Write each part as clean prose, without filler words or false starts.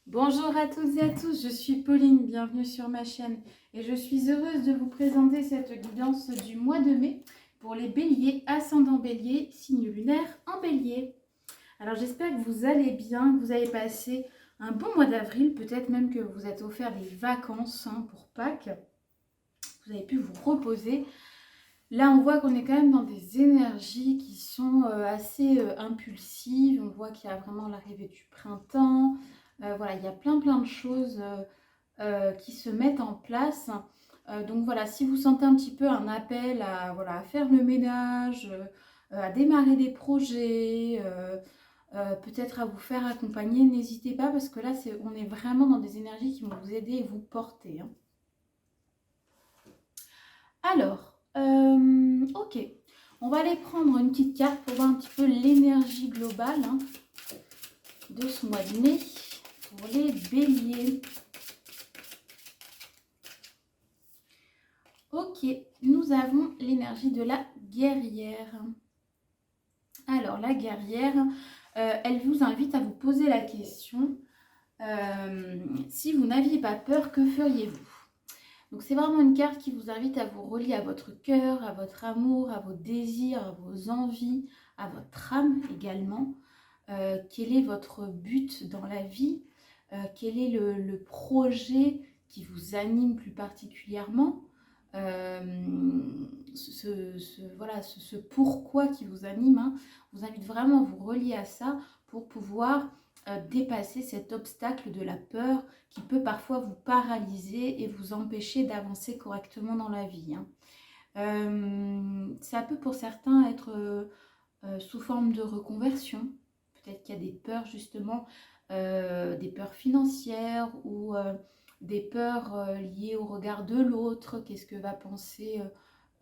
Bonjour à toutes et à tous, je suis Pauline, bienvenue sur ma chaîne et je suis heureuse de vous présenter cette guidance du mois de mai pour les béliers, ascendant bélier, signe lunaire en bélier. Alors j'espère que vous allez bien, que vous avez passé un bon mois d'avril, peut-être même que vous êtes offert des vacances pour Pâques, vous avez pu vous reposer. Là, on voit qu'on est quand même dans des énergies qui sont assez impulsives. On voit qu'il y a vraiment l'arrivée du printemps. Voilà, il y a plein de choses qui se mettent en place. Donc voilà, si vous sentez un petit peu un appel à, voilà, à faire le ménage, à démarrer des projets, peut-être à vous faire accompagner, n'hésitez pas parce que là, on est vraiment dans des énergies qui vont vous aider et vous porter. Alors, ok, on va aller prendre une petite carte pour voir un petit peu l'énergie globale de ce mois de mai pour les béliers. Ok, nous avons l'énergie de la guerrière. Alors, la guerrière, elle vous invite à vous poser la question, si vous n'aviez pas peur, que feriez-vous? Donc c'est vraiment une carte qui vous invite à vous relier à votre cœur, à votre amour, à vos désirs, à vos envies, à votre âme également. Quel est votre but dans la vie? Quel est le projet qui vous anime plus particulièrement? Voilà, ce pourquoi qui vous anime, vous invite vraiment à vous relier à ça pour pouvoir dépasser cet obstacle de la peur qui peut parfois vous paralyser et vous empêcher d'avancer correctement dans la vie. Ça peut pour certains être sous forme de reconversion. Peut-être qu'il y a des peurs justement, des peurs financières ou des peurs liées au regard de l'autre. Qu'est-ce que va penser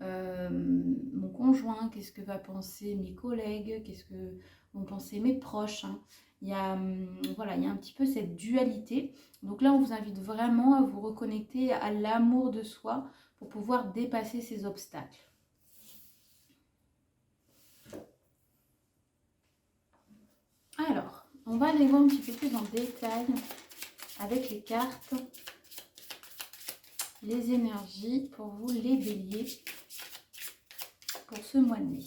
mon conjoint? Qu'est-ce que va penser mes collègues? Qu'est-ce que vont penser mes proches? Il y a, voilà, il y a un petit peu cette dualité. Donc là, on vous invite vraiment à vous reconnecter à l'amour de soi pour pouvoir dépasser ces obstacles. Alors, on va aller voir un petit peu plus en détail avec les cartes, les énergies pour vous les béliers pour ce mois de mai.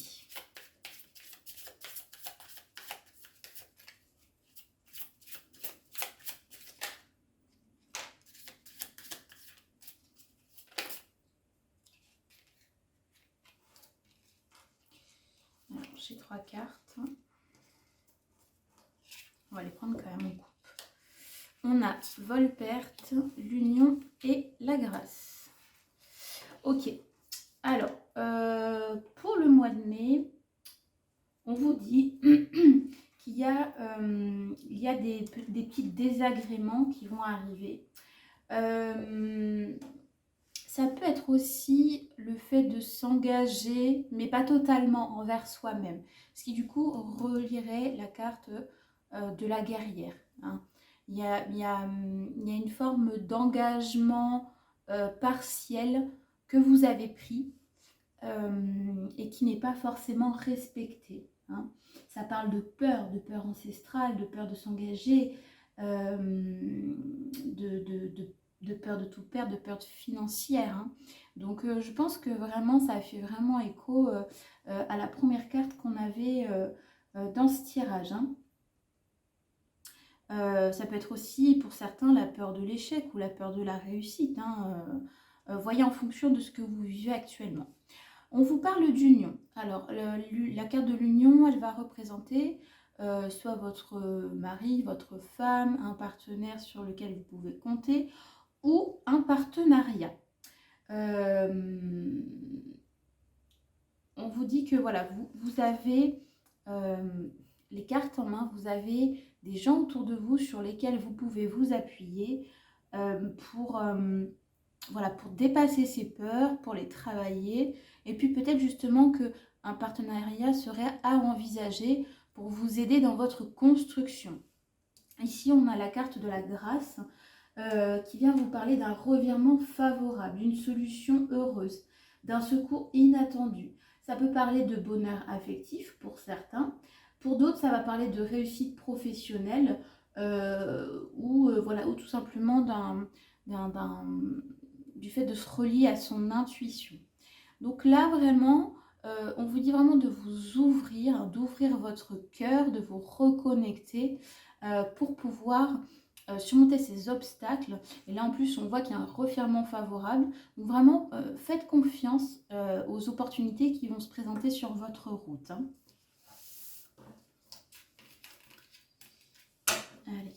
Alors, j'ai 3 cartes. On va les prendre quand même en coupe. On a Volperte, l'union et la grâce. Ok. Alors, pour le mois de mai, on vous dit qu'il y a, des petits désagréments qui vont arriver. Ça peut être aussi le fait de s'engager, mais pas totalement envers soi-même. Ce qui du coup relierait la carte de la guerrière. Il y a une forme d'engagement partiel que vous avez pris et qui n'est pas forcément respecté. Ça parle de peur ancestrale, de peur de s'engager, de peur de tout perdre, de peur financière. Donc je pense que vraiment ça fait vraiment écho à la première carte qu'on avait dans ce tirage. Ça peut être aussi pour certains la peur de l'échec ou la peur de la réussite. Voyez en fonction de ce que vous vivez actuellement. On vous parle d'union. Alors, la carte de l'union, elle va représenter soit votre mari, votre femme, un partenaire sur lequel vous pouvez compter, ou un partenariat. On vous dit que voilà, vous avez les cartes en main, vous avez des gens autour de vous sur lesquels vous pouvez vous appuyer pour dépasser ces peurs, pour les travailler. Et puis peut-être justement qu'un partenariat serait à envisager pour vous aider dans votre construction. Ici, on a la carte de la grâce qui vient vous parler d'un revirement favorable, d'une solution heureuse, d'un secours inattendu. Ça peut parler de bonheur affectif pour certains. Pour d'autres, ça va parler de réussite professionnelle ou voilà, ou tout simplement du fait de se relier à son intuition. Donc là, vraiment, on vous dit vraiment de vous ouvrir, hein, d'ouvrir votre cœur, de vous reconnecter pour pouvoir surmonter ces obstacles. Et là, en plus, on voit qu'il y a un revirement favorable. Donc vraiment, faites confiance aux opportunités qui vont se présenter sur votre route. Hein. Allez.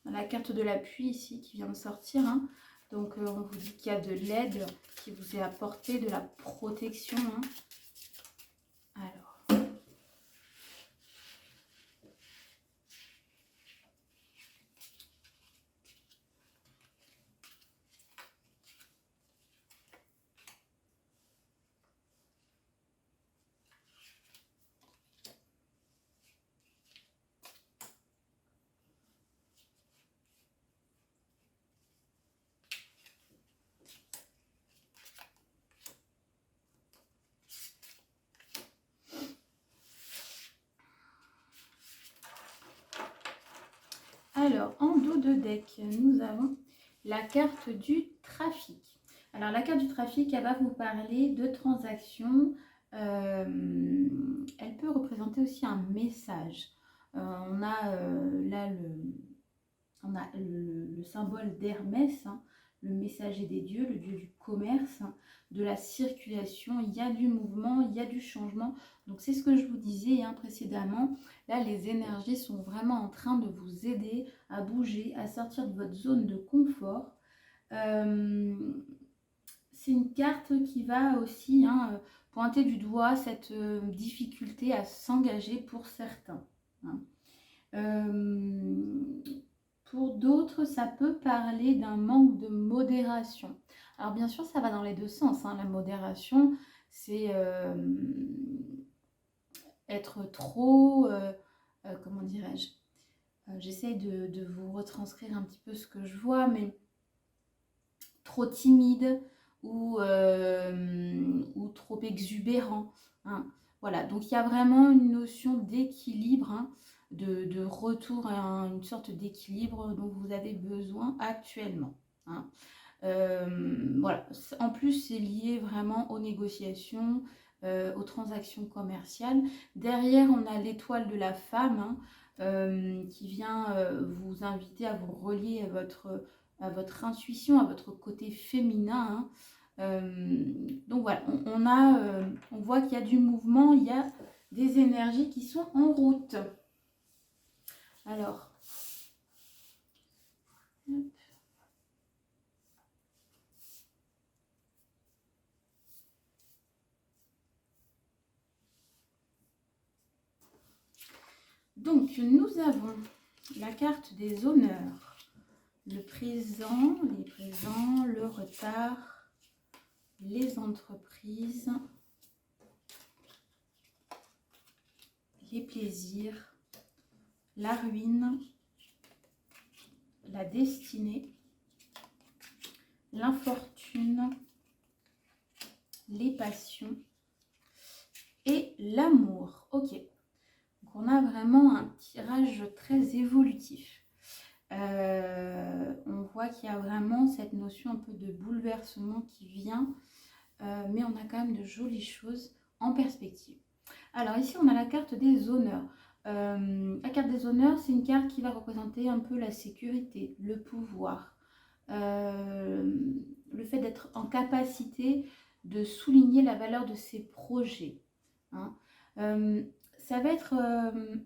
La carte de l'appui ici qui vient de sortir. Hein. Donc on vous dit qu'il y a de l'aide qui vous est apportée, de la protection. Hein. Alors. Alors, en dos de deck, nous avons la carte du trafic. Alors, la carte du trafic, elle va vous parler de transactions. Elle peut représenter aussi un message. On a là le symbole d'Hermès, hein, le messager des dieux, le dieu du commerce, hein, de la circulation. Il y a du mouvement, il y a du changement. Donc c'est ce que je vous disais hein, précédemment. Là, les énergies sont vraiment en train de vous aider à bouger, à sortir de votre zone de confort. C'est une carte qui va aussi hein, pointer du doigt cette difficulté à s'engager pour certains. Hein. Pour d'autres, ça peut parler d'un manque de modération. Alors bien sûr, ça va dans les deux sens. Hein. La modération, c'est être trop, comment dirais-je, j'essaye de vous retranscrire un petit peu ce que je vois, mais trop timide ou trop exubérant. Hein. Voilà, donc il y a vraiment une notion d'équilibre, hein, de retour à une sorte d'équilibre dont vous avez besoin actuellement. Hein. Voilà, en plus c'est lié vraiment aux négociations, aux transactions commerciales. Derrière, on a l'étoile de la femme hein, qui vient vous inviter à vous relier à votre intuition, à votre côté féminin. Hein. Donc voilà, on voit qu'il y a du mouvement, il y a des énergies qui sont en route. Alors, hop. Donc, nous avons la carte des honneurs, le présent, les présents, le retard, les entreprises, les plaisirs, la ruine, la destinée, l'infortune, les passions et l'amour. Ok, donc on a vraiment un tirage très évolutif. On voit qu'il y a vraiment cette notion un peu de bouleversement qui vient, mais on a quand même de jolies choses en perspective. Alors ici on a la carte des honneurs. La carte des honneurs, c'est une carte qui va représenter un peu la sécurité, le pouvoir, le fait d'être en capacité de souligner la valeur de ses projets. Hein. Ça va être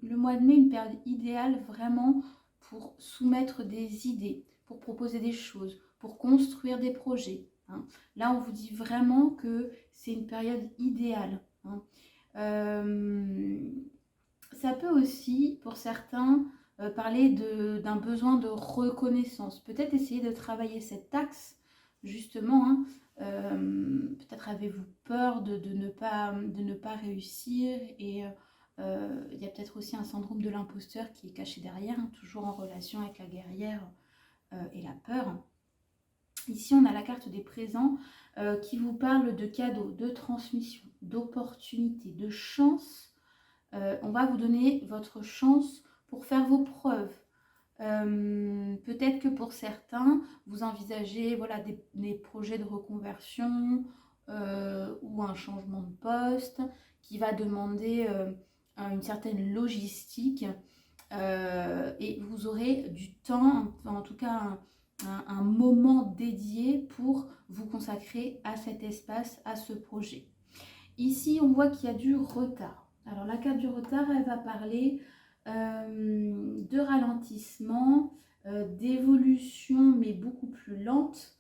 le mois de mai une période idéale vraiment pour soumettre des idées, pour proposer des choses, pour construire des projets. Hein. Là, on vous dit vraiment que c'est une période idéale. Hein. Ça peut aussi, pour certains, parler d'un besoin de reconnaissance. Peut-être essayer de travailler cet axe, justement, hein, peut-être avez-vous peur de ne pas réussir et il y a peut-être aussi un syndrome de l'imposteur qui est caché derrière, hein, toujours en relation avec la guerrière et la peur. Ici, on a la carte des présents qui vous parle de cadeaux, de transmission, d'opportunités, de chance. On va vous donner votre chance pour faire vos preuves. Peut-être que pour certains, vous envisagez voilà, des projets de reconversion ou un changement de poste qui va demander une certaine logistique et vous aurez du temps, en tout cas un moment dédié pour vous consacrer à cet espace, à ce projet. Ici, on voit qu'il y a du retard. Alors la carte du retard, elle va parler de ralentissement, d'évolution mais beaucoup plus lente,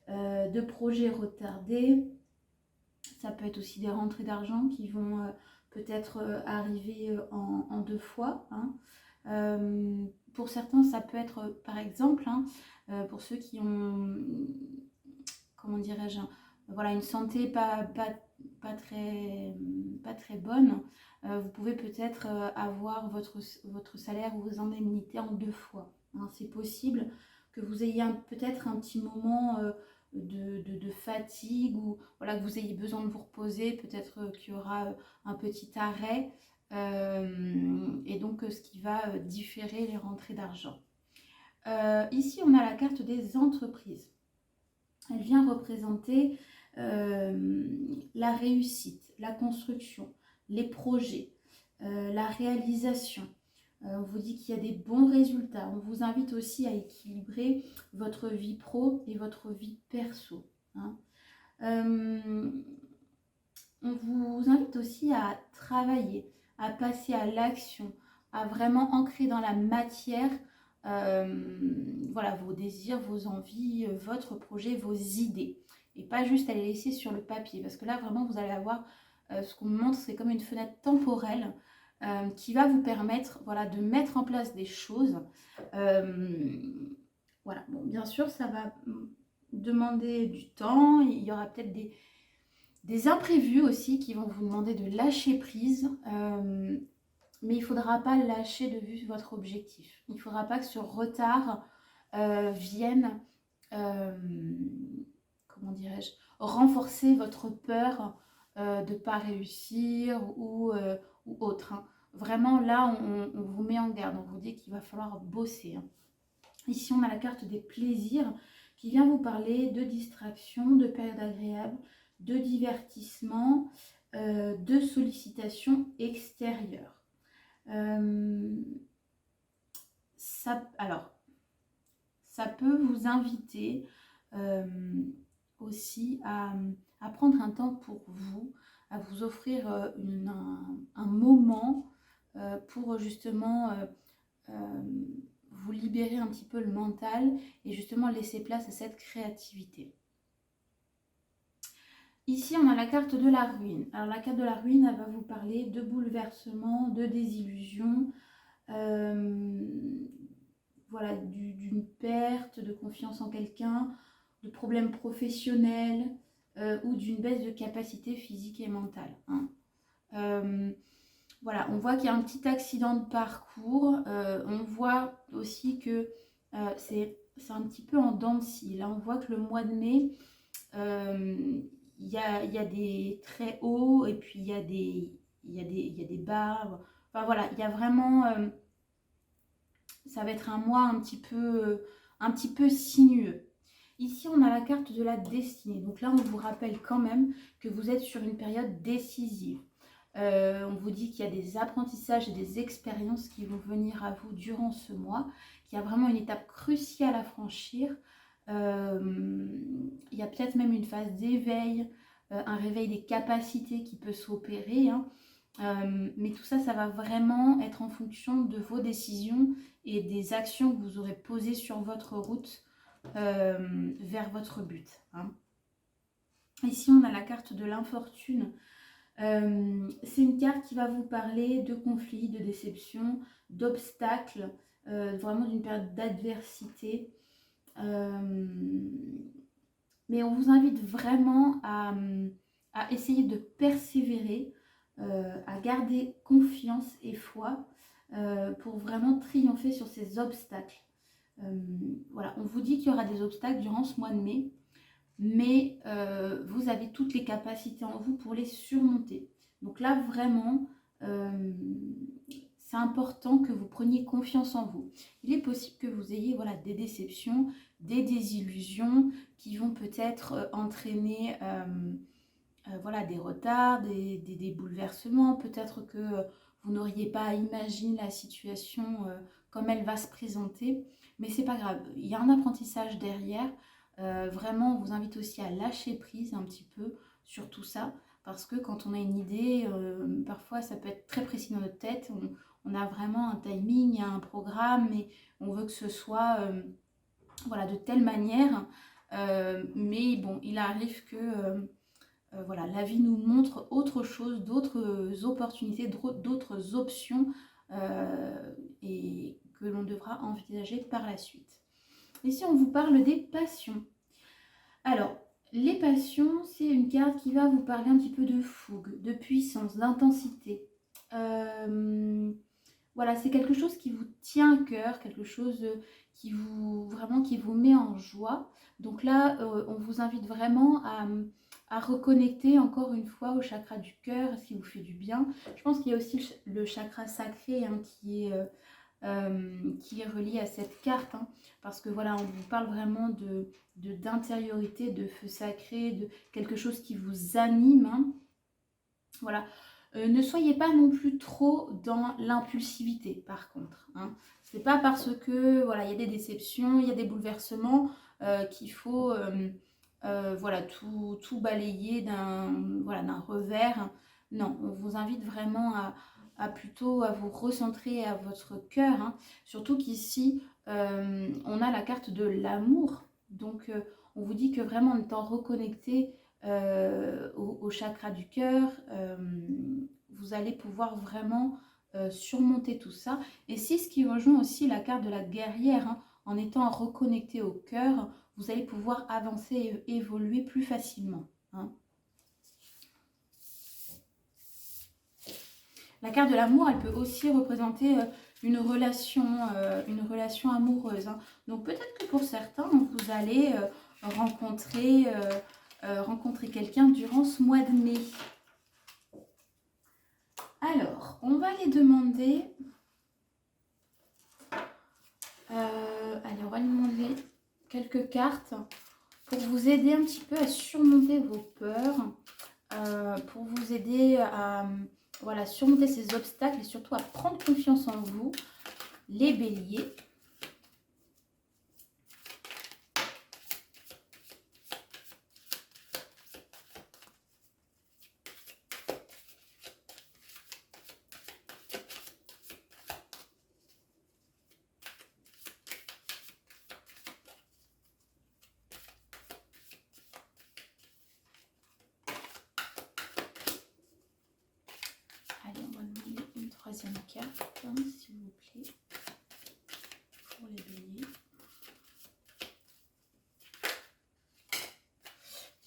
de projets retardés. Ça peut être aussi des rentrées d'argent qui vont peut-être arriver en deux fois. Hein. Pour certains, ça peut être par exemple, hein, pour ceux qui ont, comment dirais-je, voilà, une santé pas très bonne, vous pouvez peut-être avoir votre salaire ou vos indemnités en deux fois. Hein. C'est possible que vous ayez peut-être un petit moment de fatigue ou voilà, que vous ayez besoin de vous reposer. Peut-être qu'il y aura un petit arrêt et donc ce qui va différer les rentrées d'argent. Ici, on a la carte des entreprises. Elle vient représenter la réussite, la construction, les projets, la réalisation. On vous dit qu'il y a des bons résultats. On vous invite aussi à équilibrer votre vie pro et votre vie perso. Hein. On vous invite aussi à travailler, à passer à l'action, à vraiment ancrer dans la matière voilà, vos désirs, vos envies, votre projet, vos idées. Et pas juste à les laisser sur le papier. Parce que là, vraiment, vous allez avoir ce qu'on me montre, c'est comme une fenêtre temporelle qui va vous permettre voilà, de mettre en place des choses. Voilà, bon, bien sûr, ça va demander du temps. Il y aura peut-être des imprévus aussi qui vont vous demander de lâcher prise. Mais il ne faudra pas lâcher de vue votre objectif. Il ne faudra pas que ce retard vienne, comment dirais-je, renforcer votre peur de ne pas réussir ou autre. Hein. Vraiment, là, on vous met en garde. On vous dit qu'il va falloir bosser. Hein. Ici, on a la carte des plaisirs qui vient vous parler de distraction, de période agréable, de divertissement, de sollicitation extérieure. Alors, ça peut vous inviter aussi à prendre un temps pour vous, à vous offrir un moment pour justement vous libérer un petit peu le mental et justement laisser place à cette créativité. Ici, on a la carte de la ruine. Alors, la carte de la ruine, elle va vous parler de bouleversement, de désillusion, voilà, d'une perte de confiance en quelqu'un, de problèmes professionnels ou d'une baisse de capacité physique et mentale. Hein. Voilà, on voit qu'il y a un petit accident de parcours. On voit aussi que c'est un petit peu en dents de scie. Là, on voit que le mois de mai, il y a des très hauts et puis il y a des bas. Enfin voilà, il y a vraiment... ça va être un mois un petit peu sinueux. Ici, on a la carte de la destinée. Donc là, on vous rappelle quand même que vous êtes sur une période décisive. On vous dit qu'il y a des apprentissages et des expériences qui vont venir à vous durant ce mois, qu'il y a vraiment une étape cruciale à franchir. Il y a peut-être même une phase d'éveil, un réveil des capacités qui peut s'opérer. Hein. Mais tout ça, ça va vraiment être en fonction de vos décisions et des actions que vous aurez posées sur votre route vers votre but. Hein. Ici, on a la carte de l'infortune. C'est une carte qui va vous parler de conflits, de déceptions, d'obstacles, vraiment d'une période d'adversité. Mais on vous invite vraiment à à essayer de persévérer, à garder confiance et foi pour vraiment triompher sur ces obstacles. Voilà, on vous dit qu'il y aura des obstacles durant ce mois de mai, mais vous avez toutes les capacités en vous pour les surmonter. Donc là, vraiment, c'est important que vous preniez confiance en vous. Il est possible que vous ayez voilà, des déceptions, des désillusions qui vont peut-être entraîner voilà, des retards, des bouleversements. Peut-être que vous n'auriez pas imaginé la situation comme elle va se présenter. Mais c'est pas grave, il y a un apprentissage derrière. Vraiment, on vous invite aussi à lâcher prise un petit peu sur tout ça. Parce que quand on a une idée, parfois ça peut être très précis dans notre tête. On a vraiment un timing, un programme et on veut que ce soit voilà, de telle manière. Mais bon, il arrive que voilà, la vie nous montre autre chose, d'autres opportunités, d'autres options et que l'on devra envisager par la suite. Ici, on vous parle des passions. Alors, les passions, c'est une carte qui va vous parler un petit peu de fougue, de puissance, d'intensité. Voilà, c'est quelque chose qui vous tient à cœur, quelque chose qui vous met en joie. Donc là, on vous invite vraiment à reconnecter encore une fois au chakra du cœur, ce qui vous fait du bien. Je pense qu'il y a aussi le chakra sacré hein, qui est relié à cette carte, hein, parce que voilà, on vous parle vraiment d'intériorité, de feu sacré, de quelque chose qui vous anime. Hein. Voilà. Ne soyez pas non plus trop dans l'impulsivité, par contre. Hein. C'est pas parce que voilà, il y a des déceptions, il y a des bouleversements qu'il faut voilà, tout balayer d'un revers. Non, on vous invite vraiment à plutôt à vous recentrer à votre cœur. Hein. Surtout qu'ici, on a la carte de l'amour. Donc, on vous dit que vraiment en étant reconnecté au chakra du cœur, vous allez pouvoir vraiment surmonter tout ça. Et c'est ce qui rejoint aussi la carte de la guerrière. Hein. En étant reconnecté au cœur, vous allez pouvoir avancer et évoluer plus facilement. Hein. La carte de l'amour, elle peut aussi représenter une relation amoureuse. Hein. Donc peut-être que pour certains, vous allez rencontrer quelqu'un durant ce mois de mai. Alors, on va les demander. Allez, on va lui demander quelques cartes pour vous aider un petit peu à surmonter vos peurs, pour vous aider à voilà, surmonter ces obstacles et surtout à prendre confiance en vous, les béliers. Allez, on va demander une troisième carte, s'il vous plaît, pour les béliers.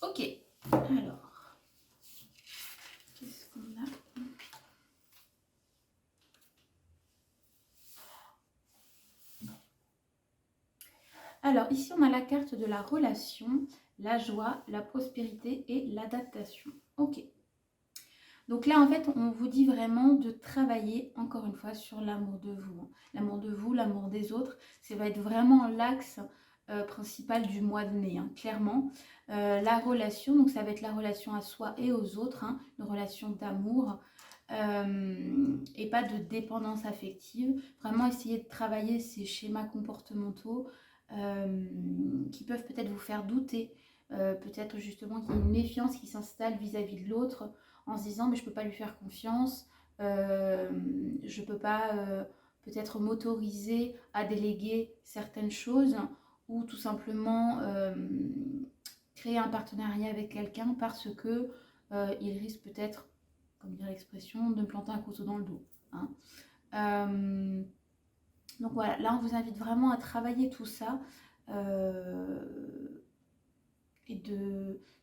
Ok, alors, qu'est-ce qu'on a? Alors, ici, on a la carte de la relation, la joie, la prospérité et l'adaptation. Ok. Donc là, en fait, on vous dit vraiment de travailler, encore une fois, sur l'amour de vous. L'amour de vous, l'amour des autres, ça va être vraiment l'axe principal du mois de mai, hein, clairement. La relation, donc ça va être la relation à soi et aux autres, hein, une relation d'amour et pas de dépendance affective. Vraiment essayer de travailler ces schémas comportementaux qui peuvent peut-être vous faire douter, peut-être justement qu'il y a une méfiance qui s'installe vis-à-vis de l'autre, en se disant mais je peux pas lui faire confiance, je peux pas peut-être m'autoriser à déléguer certaines choses ou tout simplement créer un partenariat avec quelqu'un parce que il risque peut-être, comme dire l'expression, de me planter un couteau dans le dos. Hein. Donc voilà, là on vous invite vraiment à travailler tout ça et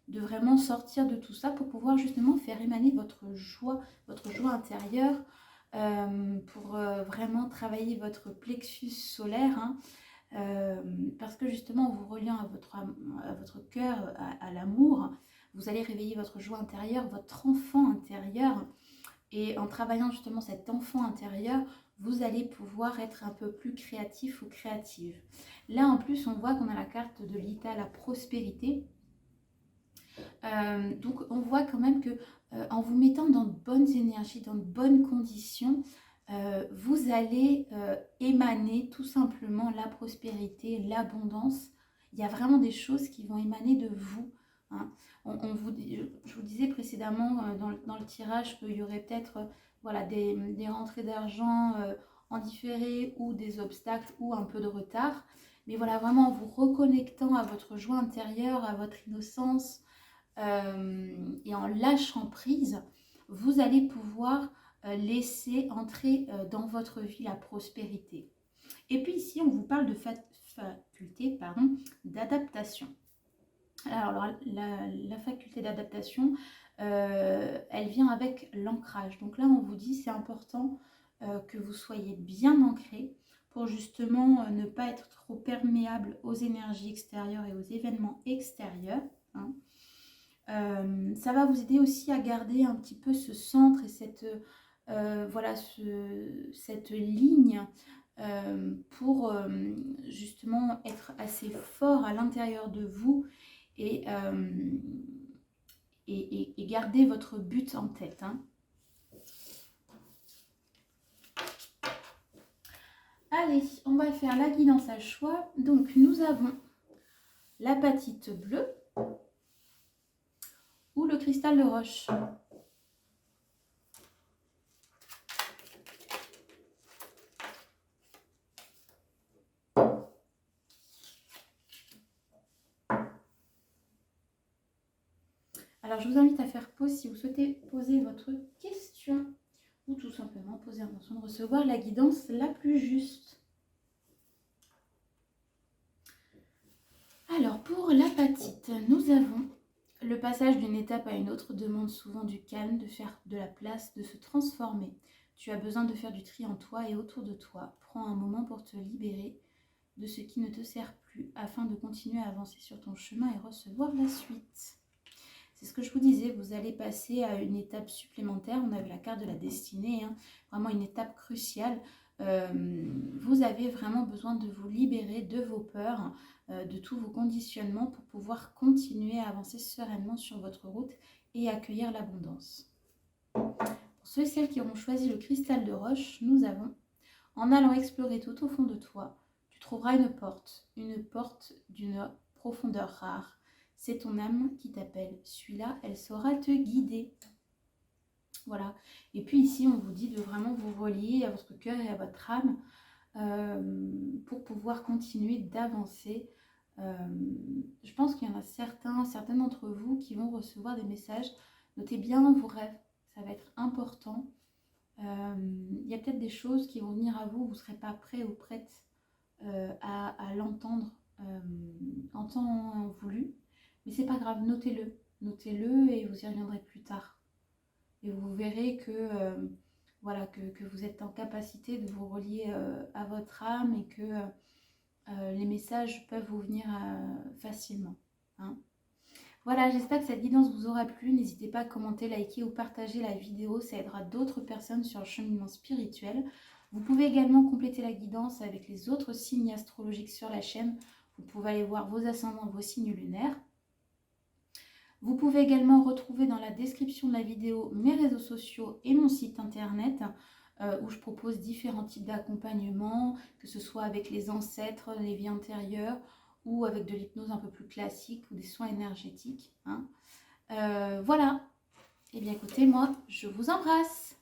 de vraiment sortir de tout ça pour pouvoir justement faire émaner votre joie intérieure, pour vraiment travailler votre plexus solaire, hein, parce que justement en vous reliant à votre cœur, à l'amour, vous allez réveiller votre joie intérieure, votre enfant intérieur, et en travaillant justement cet enfant intérieur, vous allez pouvoir être un peu plus créatif ou créative. Là en plus on voit qu'on a la carte de l'Ita, la prospérité. Donc on voit quand même que en vous mettant dans de bonnes énergies, dans de bonnes conditions, vous allez émaner tout simplement la prospérité, l'abondance. Il y a vraiment des choses qui vont émaner de vous, hein. Je vous disais précédemment dans le tirage qu'il y aurait peut-être voilà, des rentrées d'argent en différé, ou des obstacles ou un peu de retard. Mais voilà, vraiment en vous reconnectant à votre joie intérieure, à votre innocence, et en lâchant prise, vous allez pouvoir laisser entrer dans votre vie la prospérité. Et puis ici, on vous parle de faculté d'adaptation. Alors la faculté d'adaptation, elle vient avec l'ancrage. Donc là, on vous dit c'est important que vous soyez bien ancré pour justement ne pas être trop perméable aux énergies extérieures et aux événements extérieurs, hein. Ça va vous aider aussi à garder un petit peu ce centre et cette ligne pour justement être assez fort à l'intérieur de vous et garder votre but en tête, hein. Allez, on va faire la guidance à choix. Donc nous avons l'apatite bleue ou le cristal de roche. Alors je vous invite à faire pause si vous souhaitez poser votre question ou tout simplement poser l'intention de recevoir la guidance la plus juste. Alors pour l'apatite, nous avons le passage d'une étape à une autre demande souvent du calme, de faire de la place, de se transformer. Tu as besoin de faire du tri en toi et autour de toi. Prends un moment pour te libérer de ce qui ne te sert plus afin de continuer à avancer sur ton chemin et recevoir la suite. C'est ce que je vous disais, vous allez passer à une étape supplémentaire. On a vu la carte de la destinée, hein, vraiment une étape cruciale. Vous avez vraiment besoin de vous libérer de vos peurs, de tous vos conditionnements pour pouvoir continuer à avancer sereinement sur votre route et accueillir l'abondance. Pour ceux et celles qui auront choisi le cristal de roche, nous avons, en allant explorer tout au fond de toi, tu trouveras une porte d'une profondeur rare. C'est ton âme qui t'appelle. Suis-la, elle saura te guider. Voilà. Et puis ici, on vous dit de vraiment vous relier à votre cœur et à votre âme pour pouvoir continuer d'avancer. Je pense qu'il y en a certains d'entre vous qui vont recevoir des messages. Notez bien vos rêves, ça va être important. Il y a peut-être des choses qui vont venir à vous, vous ne serez pas prêt ou prête à l'entendre en temps voulu. Mais c'est pas grave, notez-le et vous y reviendrez plus tard. Et vous verrez que, voilà, que vous êtes en capacité de vous relier à votre âme et que les messages peuvent vous venir facilement, hein. Voilà, j'espère que cette guidance vous aura plu. N'hésitez pas à commenter, liker ou partager la vidéo, ça aidera d'autres personnes sur le cheminement spirituel. Vous pouvez également compléter la guidance avec les autres signes astrologiques sur la chaîne. Vous pouvez aller voir vos ascendants, vos signes lunaires. Vous pouvez également retrouver dans la description de la vidéo mes réseaux sociaux et mon site internet où je propose différents types d'accompagnement, que ce soit avec les ancêtres, les vies antérieures ou avec de l'hypnose un peu plus classique ou des soins énergétiques, hein. Voilà. Eh bien écoutez, moi je vous embrasse.